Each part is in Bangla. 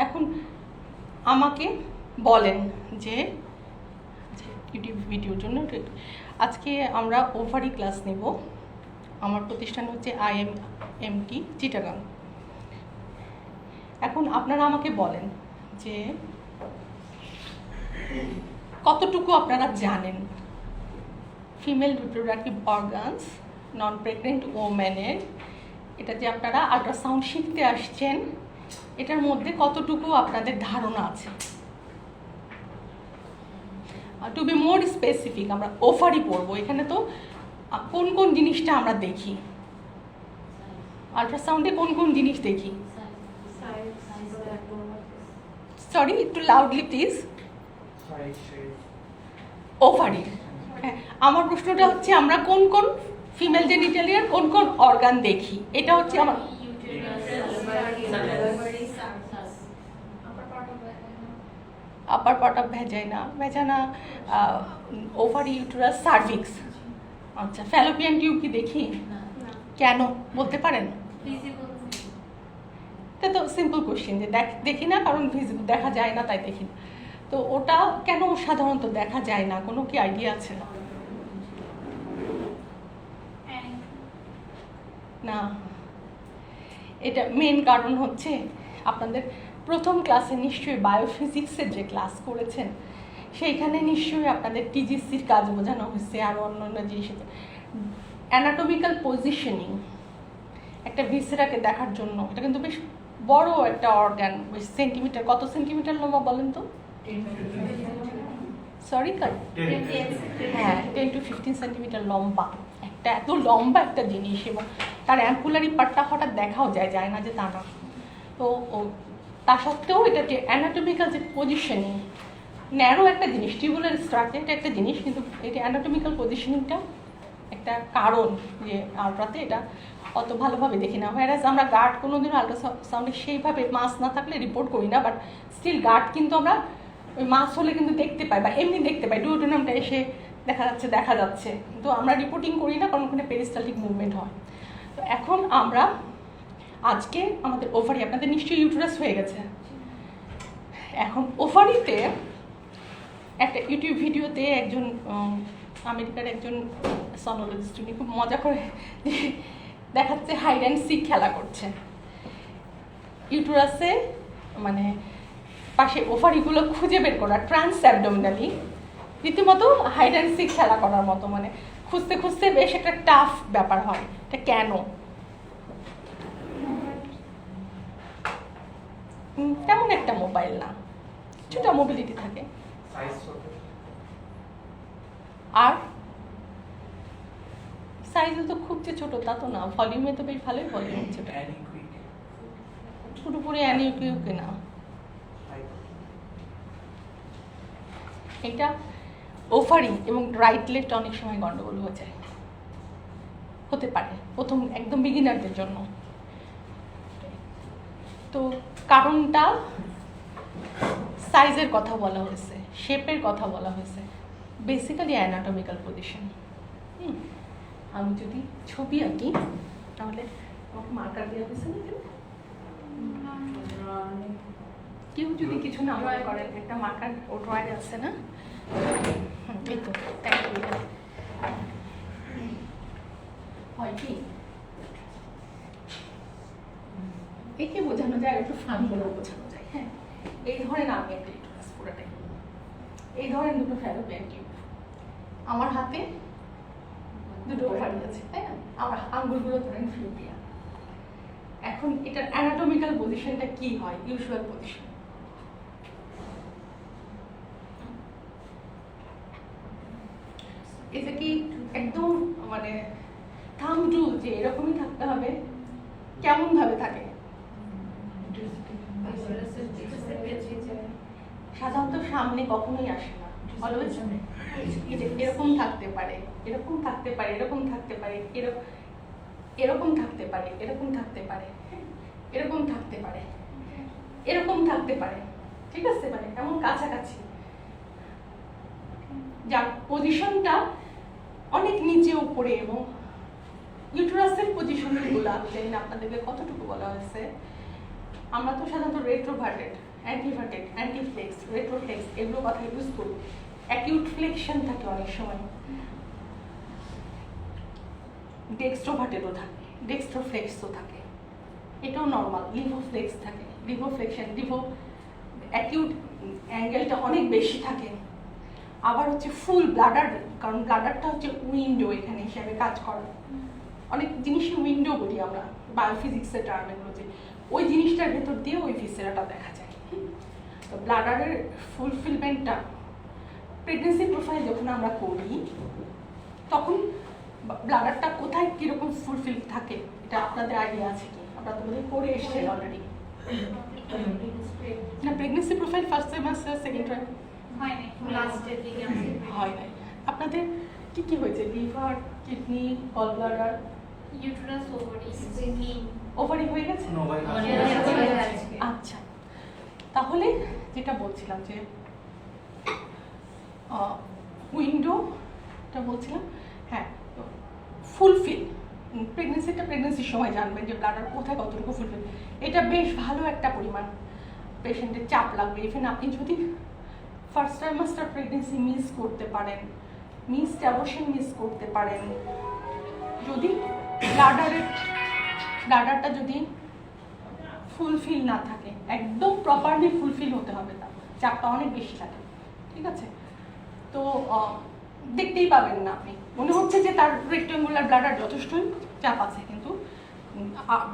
এখন আমাকে বলেন যে ইউটিউব ভিডিওর জন্য আজকে আমরা ওভারি ক্লাস নেব। আমার প্রতিষ্ঠান হচ্ছে IMMT চিটাগাং। এখন আপনারা আমাকে বলেন যে কতটুকু আপনারা জানেন ফিমেল রিপ্রোডাক্টিভ অর্গানস নন প্রেগনেন্ট ওমেনের, এটা যে আপনারা আল্ট্রাসাউন্ড শিখতে আসছেন, এটার মধ্যে কতটুকু আপনাদের ধারণা আছে? টু বি মোর স্পেসিফিক, আমরা ওভারি পড়বো। এখানে তো কোন কোন জিনিসটা আমরা দেখি, আল্ট্রাসাউন্ডে কোন কোন জিনিস দেখি? সরি, একটু লাউডলি প্লিজ। ওভারি। হ্যাঁ, আমার প্রশ্নটা হচ্ছে আমরা কোন কোন ফিমেল জেনিটালিয়ার কোন কোন অর্গান দেখি, এটা হচ্ছে আমার। আপার part of vagina, ovary, uterus, cervix. আচ্ছা, ফ্যালোপিয়ান টিউব কি দেখি? কেন বলতে পারেন? এটা তো সিম্পল কোশ্চেন, যে দেখি না কারণ ভিজিবল দেখা যায় না তাই দেখি না। তো ওটা কেন সাধারণত দেখা যায় না, কোনো কি আইডিয়া আছে? না, এটা মেন কারণ হচ্ছে আপনাদের প্রথম ক্লাসে নিশ্চয়ই বায়োফিজিক্সের যে ক্লাস করেছেন সেইখানে নিশ্চয়ই আপনাদের টিজিসির কাজ বোঝানো হয়েছে, আর অন্যান্য জিনিস। অ্যানাটমিক্যাল পজিশনিং একটা ভিসেরাকে দেখার জন্য, এটা কিন্তু বেশ বড় একটা অর্গান, বেশ সেন্টিমিটার, কত সেন্টিমিটার লম্বা বলেন তো? সরি, হ্যাঁ 10 to 15 সেন্টিমিটার লম্বা, একটা এত লম্বা একটা জিনিস, এবং তার অ্যাঙ্কুলারি পার্টটা হঠাৎ দেখাও যায় না যে তা না। তো তা সত্ত্বেও এটা যে অ্যানাটমিক্যাল যে পজিশনিং, ন্যারো একটা জিনিস, টিউবুলার স্ট্রাকচার এটা একটা জিনিস, কিন্তু এটা অ্যানাটমিক্যাল পজিশনিংটা একটা কারণ যে আলট্রাতে এটা অত ভালোভাবে দেখি না। হোয়ারাজ আমরা গার্ড কোনোদিনও আলট্রাসাউন্ডে সেইভাবে মাস না থাকলে রিপোর্ট করি না, বাট স্টিল গার্ড কিন্তু আমরা ওই মাস হলে কিন্তু দেখতে পাই, বা এমনি দেখতে পাই, ডুওডেনামটা এসে দেখা যাচ্ছে, কিন্তু আমরা রিপোর্টিং করি না কারণ ওখানে পেরিস্টালটিক মুভমেন্ট হয়। তো এখন আমরা আজকে আমাদের ওভারি, আপনাদের নিশ্চয়ই ইউটেরাস হয়ে গেছে। এখন ওভারিতে একটা ইউটিউব ভিডিওতে একজন আমেরিকার একজন সনোলজিস্ট, উনি খুব মজা করে দেখাচ্ছে হাইড অ্যান্ড সিক খেলা করছে ইউটেরাসে, মানে পাশে ওভারিগুলো খুঁজে বের করা, ট্রান্স অ্যাবডোমিনালি, রীতিমতো হাইড অ্যান্ড সিক খেলা করার মতো, মানে খুঁজতে খুঁজতে বেশ একটা টাফ ব্যাপার হয়। এটা কেন? তেমন একটা মোবাইল না, কিছুটা মোবিলিটি থাকে, আর সাইজও তো খুব যে ছোট তা তো না, ভলিউমে তো বেশ ভালোই ভলিউম ছোট, পুরোপুরি অ্যানিউকিউকে না। এটা ওভারি এবং রাইট লেগটা অনেক সময় গন্ডগোল হয়ে যায়, হতে পারে প্রথম একদম বিগিনারদের জন্য। তো কারণটা সাইজের কথা বলা হয়েছে, শেপের কথা বলা হয়েছে, বেসিক্যালি অ্যানাটমিক্যাল পজিশন। আমি যদি ছবি আঁকি তাহলে আমাকে মার্কার দেওয়া হয়েছে না, কেউ যদি কিছু না মনে করেন, একটা মার্কার ও ড্রয়ারে আছে না, এই তো হয় কি একে বোঝানো যায়, একটু ফান করেও বোঝানো যায়। হ্যাঁ, এই ধরেন আমি একটা ইউটেরাস পুরোটাই, এই ধরেন দুটো ফ্যালোপিয়ান টিউব, আমার হাতে দুটো ওভারি আছে, তাই না? আমার আঙ্গুলগুলো ধরেন ফ্যালোপিয়ান। এখন এটার অ্যানাটমিক্যাল পজিশনটা কি হয়? ইউজুয়াল পজিশন এটা কি একদম মানে থাম রুল যে এরকমই থাকতে হবে? কেমন ভাবে থাকে? সাধারণত সামনে কখনোই আসে না, অলওয়েজ এরকম থাকতে পারে, এরকম থাকতে পারে, এরকম থাকতে পারে, এরকম থাকতে পারে, এরকম থাকতে পারে, এরকম থাকতে পারে, এরকম থাকতে পারে, ঠিক আছে? মানে এমন কাছাকাছি, যার পজিশনটা অনেক নিচে উপরে, এবং ইউটেরাসের পজিশনগুলো আমি জানি না আপনাদেরকে কতটুকু বলা হয়েছে। আমরা তো সাধারণত রেট্রোভার্টেড, অ্যান্টিভার্টেড, অ্যান্টিফ্লেক্স, রেট্রোফ্লেক্স এগুলো কথা ইউজ করি। অ্যাকিউট ফ্লেকশন থাকে অনেক সময়, ডেক্সট্রোভার্টেডও থাকে, ডেক্সট্রোফ্লেক্সও থাকে, এটাও নর্মাল। লিভোফ্লেক্স থাকে, লিভোফ্লেকশন, লিভো অ্যাকিউট অ্যাঙ্গেলটা অনেক বেশি থাকে। আবার হচ্ছে ফুল ব্লাডার, কারণ ব্লাডারটা হচ্ছে উইন্ডো এখানে হিসাবে কাজ করে। অনেক জিনিসই উইন্ডো বলি আমরা বায়োফিজিক্সের টার্ম, এগুলো যে ওই জিনিসটার ভেতর দিয়ে ওই ভিসেরাটা দেখা যায়। তো ব্লাডারের ফুলফিলমেন্টটা প্রেগনেন্সি প্রোফাইল যখন আমরা করি তখন ব্লাডারটা কোথায় কীরকম ফুলফিল থাকে এটা আপনাদের আইডিয়া আছে কি? আপনারা তো বোধহয় করে এসছেন অলরেডি। না, pregnancy profile first trimester, second হয় নাই। আপনাদের কি কি হয়েছে? Liver, kidney, gall bladder, uterus, ovary হয়ে গেছে? আচ্ছা, তাহলে যেটা বলছিলাম যে উইন্ডোটা বলছিলাম, হ্যাঁ, ফুলফিল প্রেগনেন্সির সময় জানবেন যে ব্লাডার কোথায় কতটুকু ফুলফিল। এটা বেশ ভালো একটা পরিমাণ পেশেন্টের চাপ লাগবে। ইভেন আপনি যদি ফার্স্ট ট্রাইমাস্টার প্রেগনেন্সি মিস করতে পারেন, মিসড অ্যাবর্শন মিস করতে পারেন, যদি ব্লাডারটা যদি ফুলফিল না থাকে, একদম প্রপারলি ফুলফিল হতে হবে, তার চাপটা অনেক বেশি থাকে, ঠিক আছে? তো দেখতেই পাবেন না, আপনি মনে হচ্ছে যে তার রেক্টেঙ্গুলার ব্লাডার যথেষ্টই চাপ আছে, কিন্তু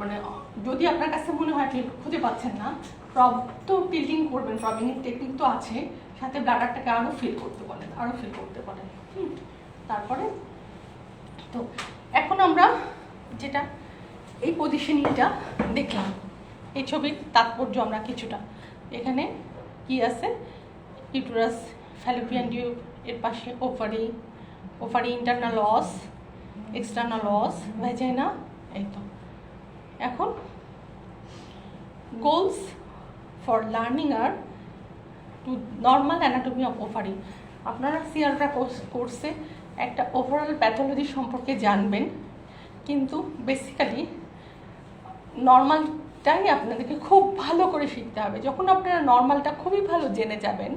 মানে যদি আপনার কাছে মনে হয় আপনি খুঁজে পাচ্ছেন না, তো টিল্টিং করবেন, প্রবিংয়ের টেকনিক তো আছে, সাথে ব্লাডারটাকে আরও ফিল করতে বলেন, তারপরে তো এখন আমরা যেটা এই পজিশনিংটা দেখলাম, এই ছবির তাৎপর্য আমরা কিছুটা, এখানে কি আছে, ইউটেরাস, ফ্যালোপিয়ান টিউব, এর পাশে ovary internal os, external os, vagina, এই তো। এখন goals for learning are two normal anatomy of ovary. আপনারা সিআরটা কোর্সে একটা ওভারঅল প্যাথোলজি সম্পর্কে জানবেন, কিন্তু বেসিক্যালি নর্মালটাই আপনাদেরকে খুব ভালো করে শিখতে হবে। যখন আপনারা নর্মালটা খুবই ভালো জেনে যাবেন,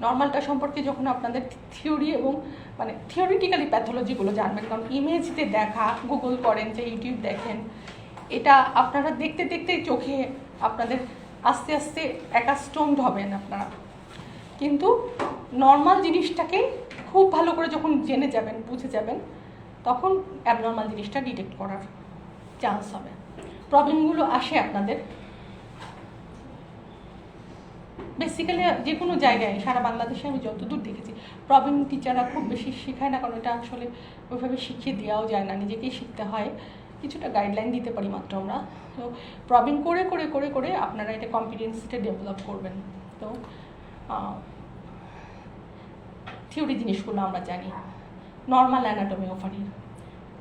নর্মালটা সম্পর্কে যখন আপনাদের থিওরি এবং মানে থিওরিটিক্যালি প্যাথোলজিগুলো জানবেন, কারণ ইমেজতে দেখা, গুগল করেন, যে ইউটিউব দেখেন, এটা আপনারা দেখতে দেখতে চোখে আপনাদের আস্তে আস্তে অ্যাকাস্টমড হবেন আপনারা, কিন্তু নর্মাল জিনিসটাকে খুব ভালো করে যখন জেনে যাবেন, বুঝে যাবেন, তখন অ্যাবনর্মাল জিনিসটা ডিটেক্ট করার চান্স হবে। প্রবলেমগুলো আসে আপনাদের বেসিক্যালি যে কোনো জায়গায়, সারা বাংলাদেশে আমি যতদূর দেখেছি, প্রবলেম টিচাররা খুব বেশি শেখায় না, কারণ এটা আসলে ওইভাবে শিখিয়ে দেওয়াও যায় না, নিজেকেই শিখতে হয়। কিছুটা গাইডলাইন দিতে পারি মাত্র আমরা। তো প্রবলেম করে করে করে করে আপনারা এটা কম্পিটেন্সিটা ডেভেলপ করবেন। তো থিওরি জিনিসগুলো আমরা জানি। নর্মাল অ্যানাটমি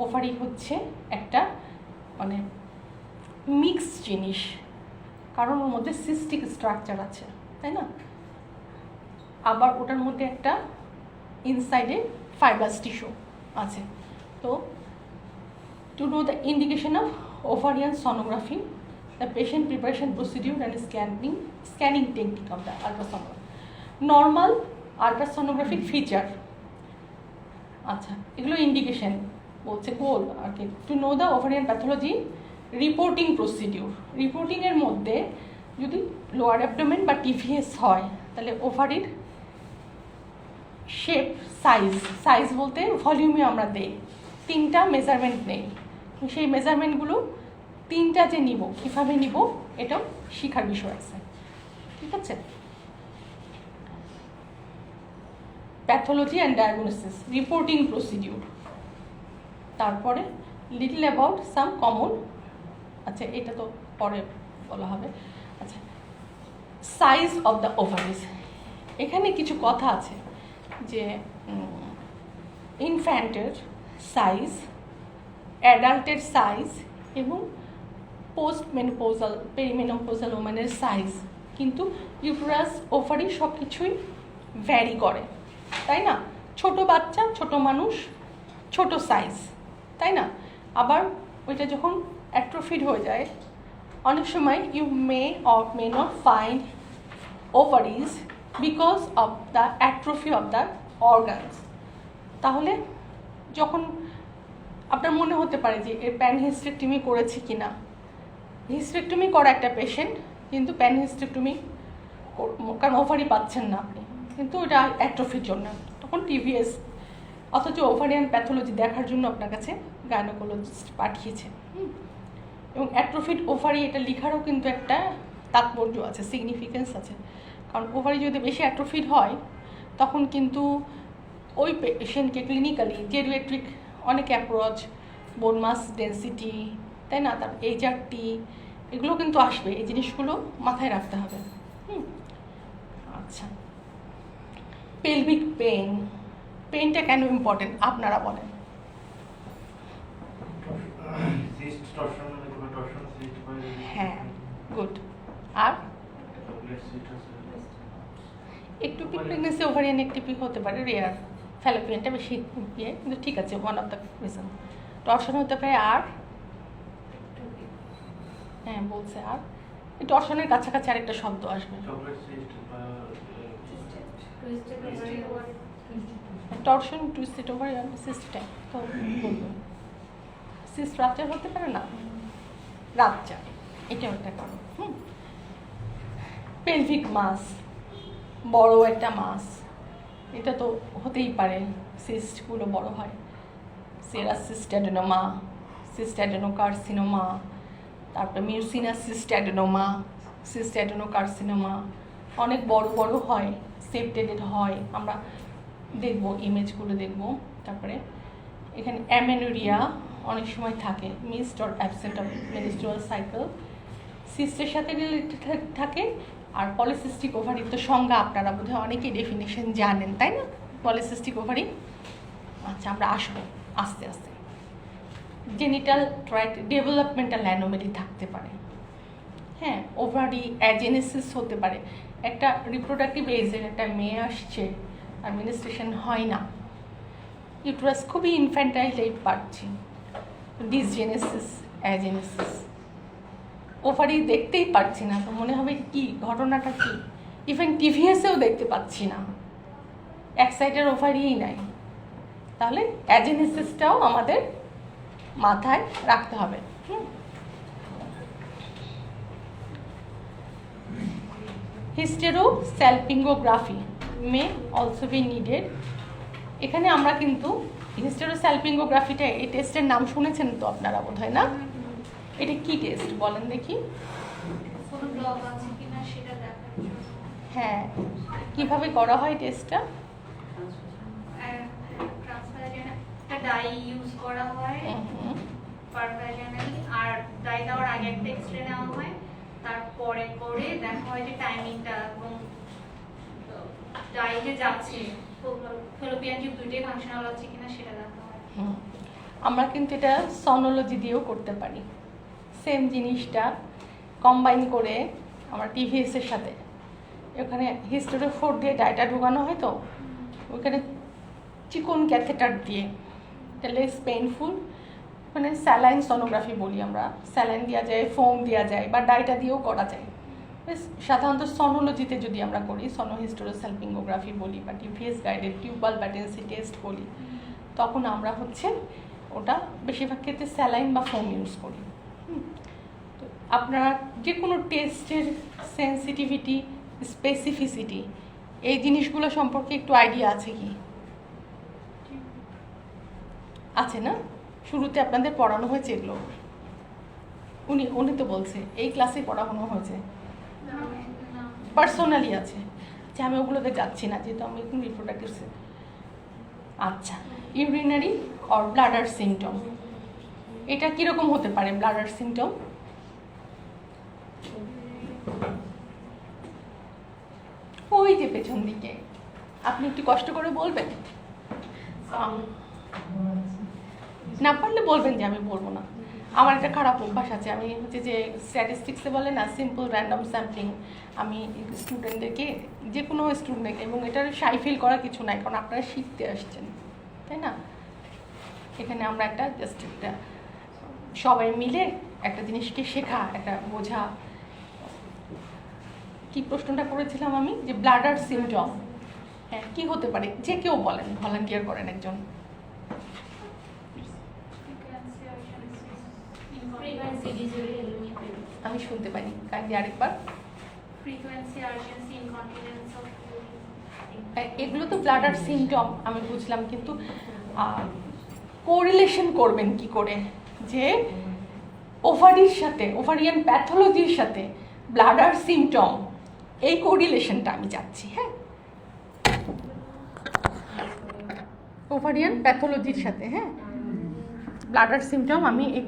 ওভারি হচ্ছে একটা মানে মিক্সড জিনিস, কারণ ওর মধ্যে সিস্টিক স্ট্রাকচার আছে, তাই না? আবার ওটার মধ্যে একটা ইনসাইডে ফাইব্রাস টিস্যু আছে। তো two know the indication of ovarian sonography, the patient preparation procedure and scanning technique of the ultrasonography. Normal ultrasonographic feature, আচ্ছা, এগুলো ইন্ডিকেশন বলছে, গোল আর কি। To know the ovarian pathology, reporting procedure. রিপোর্টিংয়ের মধ্যে যদি লোয়ার অ্যাবডোমেন বা টিভিএস হয়, তাহলে ওভারির শেপ, সাইজ বলতে ভলিউমে আমরা দেই, 3টা মেজারমেন্ট নেই, সেই মেজারমেন্টগুলো 3টা যে নিব, কীভাবে নিব এটাও শেখার বিষয় আছে, ঠিক আছে? Pathology and diagnosis, reporting procedure, তারপরে লিটল অ্যাবাউট সাম কমন, আচ্ছা এটা তো পরে বলা হবে। আচ্ছা, সাইজ অফ দ্য ওভারিজ, এখানে কিছু কথা আছে যে ইনফ্যান্টের সাইজ, অ্যাডাল্টের সাইজ এবং পোস্ট মেনোপোজাল, পেরিমেনোপোজাল ওমেনের সাইজ, কিন্তু ইউটেরাস, ওভারি সব কিছুই ভ্যারি করে, তাই না? ছোট বাচ্চা, ছোট মানুষ, ছোট সাইজ, তাই না? আবার ওইটা যখন অ্যাট্রোফিড হয়ে যায়, অনেক সময় you may or may not find ovaries because of the atrophy of the organs. তাহলে যখন আপনার মনে হতে পারে যে এর প্যান হিস্টেক্টমি করেছে কি না, হিস্টেক্টমি করা একটা পেশেন্ট কিন্তু প্যান হিস্টেক্টমি কারণ ওভারি পাচ্ছেন না আপনি, কিন্তু ওটা অ্যাট্রোফির জন্য, তখন টিভিএস অথচ ওভারিয়ান প্যাথোলজি দেখার জন্য আপনার কাছে গাইনোকোলজিস্ট পাঠিয়েছে। এবং অ্যাট্রোফিড ওভারি এটা লেখারও কিন্তু একটা তাৎপর্য আছে, সিগনিফিকেন্স আছে, কারণ ওভারি যদি বেশি অ্যাট্রোফিড হয় তখন কিন্তু ওই পেশেন্টকে ক্লিনিক্যালি জেরিয়াট্রিক অনেক অ্যাপ্রোচ, বোন মাস ডেন্সিটি, তাই না, তার এইচআরটি, এগুলো কিন্তু আসবে, এই জিনিসগুলো মাথায় রাখতে হবে। আচ্ছা, পেলভিক পেন, পেনটা কেন ইম্পর্টেন্ট আপনারা বলেন? হ্যাঁ, গুড। আর একটু প্রেগনেন্সি ওভারিয়ান একটিপি হতে পারে, রেয়ার, ফ্যালোপিয়ানটা বেশি ইয়ে, কিন্তু ঠিক আছে, one of the reason. Torsion হতে পারে, আর হ্যাঁ বলছে, আর টর্শনের কাছাকাছি আরেকটা শব্দ আসবে, টর্শন, টুইস্টেড ওভারিয়ান, সিস্টেম, তো বলবো সিস্ট রাপচার হতে পারে না, রাপচার, এটাও একটা কারণ। পেলভিক মাস, বড় একটা মাস, এটা তো হতেই পারে, সিস্টগুলো বড় হয়, serous cyst adenoma, cyst adenocarcinoma, তারপরে mucinous cyst adenoma, cyst adenocarcinoma, অনেক বড় বড় হয়, সেপ্টেডেড হয়, আমরা দেখব, ইমেজগুলো দেখব। তারপরে এখানে অ্যামেনোরিয়া অনেক সময় থাকে, missed or absent of menstrual cycle, সিস্টের সাথে রিলেটেড থাকে। আর পলিসিস্টিক ওভারির তো সংজ্ঞা আপনারা বোধহয় অনেকেই ডেফিনেশন জানেন, তাই না, পলিসিস্টিক ওভারি। আচ্ছা, আমরা আসবো আস্তে আস্তে। জেনিটাল ট্র্যাক্ট ডেভেলপমেন্টাল অ্যানোমালি থাকতে পারে, হ্যাঁ, ওভারি অ্যাজেনেসিস হতে পারে, একটা রিপ্রোডাক্টিভ এজের একটা মেয়ে আসছে আর মিনিস্ট্রেশন হয় না, ইউট্রাস খুবই ইনফ্যান্টাইল টাইপ পাচ্ছি, ডিসজেনেসিস, অ্যাজেনেসিস, ওভারি দেখতেই পাচ্ছি না, তো মনে হবে কি ঘটনাটা কি, ইভেন টিভিএসেও দেখতে পাচ্ছি না, এক সাইডের ওভারিই নাই, তাহলে অ্যাজেনেসিসটাও আমাদের মাথায় রাখতে হবে। হিস্টেরোস্যালপিঙ্গোগ্রাফি মে অলসো বি নিডেড। এখানে আমরা কিন্তু হিস্টেরোস্যালপিঙ্গোগ্রাফিটা, এই টেস্টের নাম শুনেছেন তো আপনারা বোধহয়, না? এটা কি টেস্ট বলেন দেখি? হ্যাঁ, কিভাবে করা হয় টেস্টটা? ডাই ইউজ করা হয় পারভাইজানালি, আর ডাই দেওয়ার আগে একটা এক্সরে নেওয়া হয়, তারপরে করে দেখা হয় যে টাইমিংটা এবং ডাই যে যাচ্ছে ফেলোপিয়ান টিউব দুইটাই ফাংশনাল হচ্ছে কিনা সেটা দেখা হয়। আমরা কিন্তু এটা সনোলজি দিয়েও করতে পারি, সেম জিনিসটা কম্বাইন করে আমরা টিভিএস এর সাথে, ওখানে হিস্টোরোফোর দিয়ে ডাইটা ঢোকানো হয়, তো ওখানে চিকন ক্যাথেটার দিয়ে, এটা লেস পেইনফুল, মানে স্যালাইন সোনোগ্রাফি বলি আমরা, স্যালাইন দেওয়া যায়, ফোম দেওয়া যায়, বা ডাইটা দিয়েও করা যায়। সাধারণত সনোলজিতে যদি আমরা করি, সনোহিস্টোরোস্যালপিঙ্গোগ্রাফি বলি বা টিভিএস গাইডেড টিউবাল প্যাটেন্সি টেস্ট বলি, তখন আমরা হচ্ছে ওটা বেশিরভাগ ক্ষেত্রে স্যালাইন বা ফোম ইউজ করি। তো আপনারা যে কোনো টেস্টের সেন্সিটিভিটি, স্পেসিফিসিটি, এই জিনিসগুলো সম্পর্কে একটু আইডিয়া আছে কি? আছে না? শুরুতে আপনাদের পড়ানো হয়েছে এগুলো? উনি তো বলছে এই ক্লাসে পড়ানো হয়েছে, পার্সোনালি আছে, যে আমি ওগুলোতে যাচ্ছি না, যেহেতু আমি একটু রিপ্রোডাক্টিভ। আচ্ছা, ইউরিনারি অর ব্লাডার সিমটম, এটা কীরকম হতে পারে ব্লাডার সিমটম? ওই যে পেছন দিকে, আপনি একটু কষ্ট করে বলবেন, না পারলে বলবেন যে আমি বলবো না। আমার একটা খারাপ অভ্যাস আছে, আমি হচ্ছে যে স্ট্যাটিস্টিক্সে বলে না সিম্পল র্যান্ডম স্যাম্পলিং, আমি স্টুডেন্টদেরকে, যে কোনো স্টুডেন্টকে, এবং এটার শাই ফিল করা কিছু নাই, কারণ আপনারা শিখতে আসছেন, তাই না? এখানে আমরা একটা জাস্ট একটা সবাই মিলে একটা জিনিসকে শেখা, একটা বোঝা। কি প্রশ্নটা করেছিলাম আমি, যে ব্লাডার সিমটম, হ্যাঁ কি হতে পারে, যে কেউ বলেন, ভলান্টিয়ার করেন একজন। আমি শুনতে পাইনি, কাইন্ডলি আরেকবার। এগুলো তো ব্লাডার সিমটম আমি বুঝলাম, কিন্তু কোরিলেশন করবেন কি করে যে ওভারির সাথে, ওভারিয়ান প্যাথোলজির সাথে ব্লাডার সিমটম, এই কোরিলেশনটা আমি চাচ্ছি। হ্যাঁ, ওভারিয়ান প্যাথোলজির সাথে, হ্যাঁ ব্লাডার সিমটম আমি এই